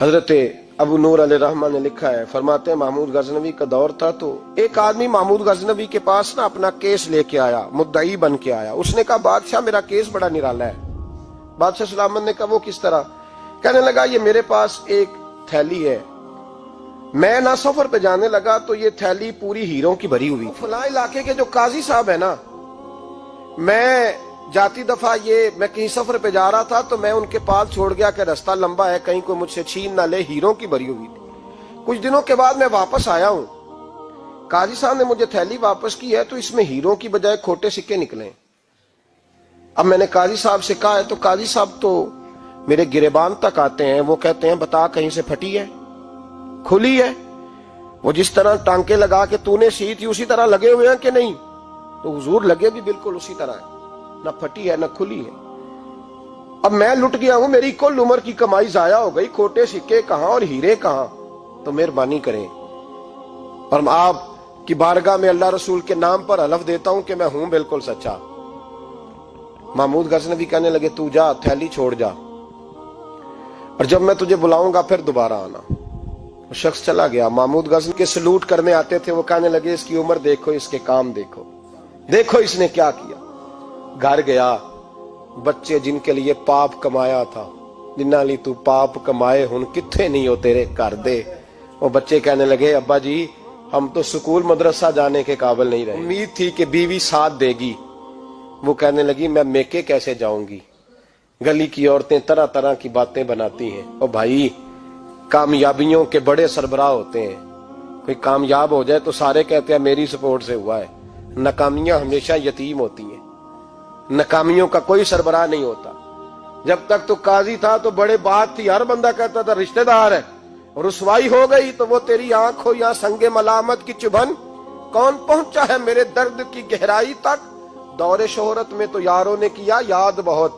حضرت ابو نور علیہ رحمہ نے لکھا ہے، فرماتے ہیں محمود غزنوی کا دور تھا تو ایک آدمی محمود غزنوی کے پاس نا اپنا کیس لے کے آیا، مدعی بن کے آیا۔ اس نے کہا بادشاہ میرا کیس بڑا نرالا ہے۔ بادشاہ سلامت نے کہا وہ کس طرح؟ کہنے لگا یہ میرے پاس ایک تھیلی ہے، میں نہ سفر پہ جانے لگا تو یہ تھیلی پوری ہیروں کی بھری ہوئی، فلاں علاقے کے جو قاضی صاحب ہے نا، میں جاتی دفعہ میں کہیں سفر پہ جا رہا تھا تو میں ان کے پاس چھوڑ گیا کہ راستہ لمبا ہے، کہیں کوئی مجھ سے چھین نہ لے، ہیروں کی بھری ہوئی تھی۔ کچھ دنوں کے بعد میں واپس آیا ہوں، قاضی صاحب نے مجھے تھیلی واپس کی ہے تو اس میں ہیروں کی بجائے کھوٹے سکے نکلے۔ اب میں نے قاضی صاحب سے کہا ہے تو قاضی صاحب تو میرے گریبان تک آتے ہیں، وہ کہتے ہیں بتا کہیں سے پھٹی ہے، کھلی ہے؟ وہ جس طرح ٹانکے لگا کے تو نے سی تھی اسی طرح لگے ہوئے ہیں کہ نہیں؟ تو حضور لگے بھی بالکل اسی طرح ہے، نہ پھٹی ہے نہ کھلی ہے۔ اب میں لٹ گیا ہوں، میری کل عمر کی کمائی ضائع ہو گئی، کھوٹے سکے کہاں اور ہیرے کہاں؟ تو مہربانی کریں اور آپ کی بارگاہ میں اللہ رسول کے نام پر حلف دیتا ہوں کہ میں ہوں بالکل سچا۔ محمود غزنوی کہنے لگے تو جا، تھیلی چھوڑ جا، اور جب میں تجھے بلاؤں گا پھر دوبارہ آنا۔ وہ شخص چلا گیا۔ محمود غزنوی کے سلوٹ کرنے آتے تھے، وہ کہنے لگے اس کی عمر دیکھو، اس کے کام دیکھو، دیکھو اس نے کیا کیا۔ گھر گیا، بچے جن کے لیے پاپ کمایا تھا، جنہاں لی تو پاپ کمائے ہن کتھے نہیں ہو تیرے کر دے۔ وہ بچے کہنے لگے ابا جی ہم تو سکول مدرسہ جانے کے قابل نہیں رہے، امید تھی کہ بیوی ساتھ دے گی۔ وہ کہنے لگی میں میکے کیسے جاؤں گی، گلی کی عورتیں طرح طرح کی باتیں بناتی ہیں۔ او بھائی کامیابیوں کے بڑے سربراہ ہوتے ہیں، کوئی کامیاب ہو جائے تو سارے کہتے ہیں میری سپورٹ سے ہوا ہے، ناکامیاں ہمیشہ یتیم ہوتی ہیں، ناکامیوں کا کوئی سربراہ نہیں ہوتا۔ جب تک تو قاضی تھا تو بڑے بات تھی، ہر بندہ کہتا تھا رشتہ دار ہے، رسوائی ہو گئی تو وہ تیری آنکھ ہو یا سنگ ملامت کی چبھن، کون پہنچا ہے میرے درد کی گہرائی تک؟ دور شہرت میں تو یاروں نے کیا یاد بہت،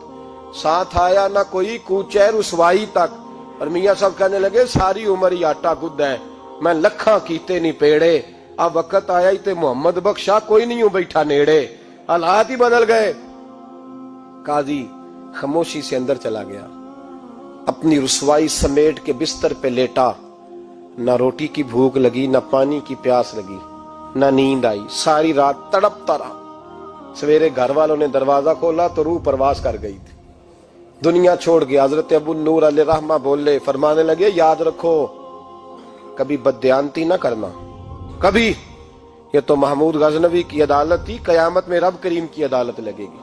ساتھ آیا نہ کوئی کوچے رسوائی تک۔ اور میاں صاحب کہنے لگے ساری عمر ہی آٹا گد ہے، میں لکھاں کیتے نہیں پیڑے، اب وقت آیا ہی تے محمد بخشا کوئی نہیں ہوں بیٹھا نیڑے۔ حالات ہی بدل گئے۔ قاضی خاموشی سے اندر چلا گیا، اپنی رسوائی سمیٹ کے بستر پہ لیٹا، نہ روٹی کی بھوک لگی، نہ پانی کی پیاس لگی، نہ نیند آئی، ساری رات تڑپتا رہا۔ سویرے گھر والوں نے دروازہ کھولا تو روح پرواز کر گئی تھی، دنیا چھوڑ گیا۔ حضرت ابو نور علیہ رحمہ بولے، فرمانے لگے یاد رکھو کبھی بددیانتی نہ کرنا، کبھی۔ یہ تو محمود غزنوی کی عدالت تھی، قیامت میں رب کریم کی عدالت لگے گی۔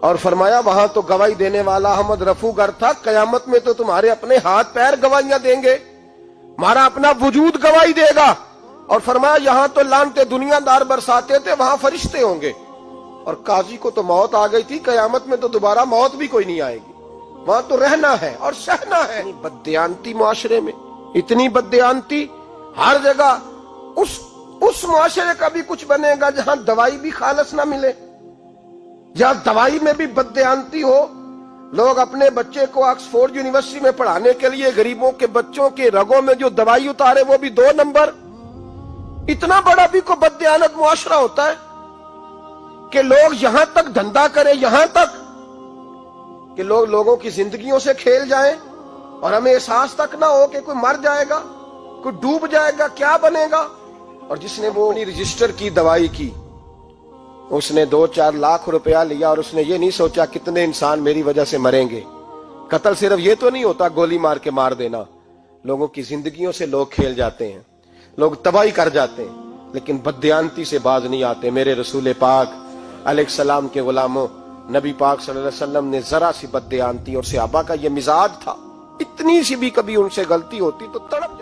اور فرمایا وہاں تو گواہی دینے والا احمد رفو گر تھا، قیامت میں تو تمہارے اپنے ہاتھ پیر گواہیاں دیں گے، ہمارا اپنا وجود گواہی دے گا۔ اور فرمایا یہاں تو لانتے دنیا دار برساتے تھے، وہاں فرشتے ہوں گے۔ اور قاضی کو تو موت آ گئی تھی، قیامت میں تو دوبارہ موت بھی کوئی نہیں آئے گی، وہاں تو رہنا ہے اور سہنا ہے۔ بددیانتی معاشرے میں، اتنی بددیانتی ہر جگہ۔ اس معاشرے کا بھی کچھ بنے گا جہاں دوائی بھی خالص نہ ملے، جہاں دوائی میں بھی بددیانتی ہو۔ لوگ اپنے بچے کو آکسفورڈ یونیورسٹی میں پڑھانے کے لیے غریبوں کے بچوں کے رگوں میں جو دوائی اتارے وہ بھی 2 نمبر۔ اتنا بڑا بھی کو بددیانت معاشرہ ہوتا ہے کہ لوگ یہاں تک دھندا کریں، یہاں تک کہ لوگ لوگوں کی زندگیوں سے کھیل جائیں اور ہمیں احساس تک نہ ہو کہ کوئی مر جائے گا، کوئی ڈوب جائے گا، کیا بنے گا۔ اور جس نے وہ اپنی رجسٹر کی دوائی کی، اس نے 2-4 لاکھ روپیہ لیا اور اس نے یہ نہیں سوچا کتنے انسان میری وجہ سے مریں گے۔ قتل صرف یہ تو نہیں ہوتا گولی مار کے مار دینا، لوگوں کی زندگیوں سے لوگ کھیل جاتے ہیں، لوگ تباہی کر جاتے ہیں، لیکن بددیانتی سے باز نہیں آتے۔ میرے رسول پاک علیہ السلام کے غلاموں، نبی پاک صلی اللہ علیہ وسلم نے ذرا سی بددیانتی، اور صحابہ کا یہ مزاج تھا، اتنی سی بھی کبھی ان سے غلطی ہوتی تو تڑپ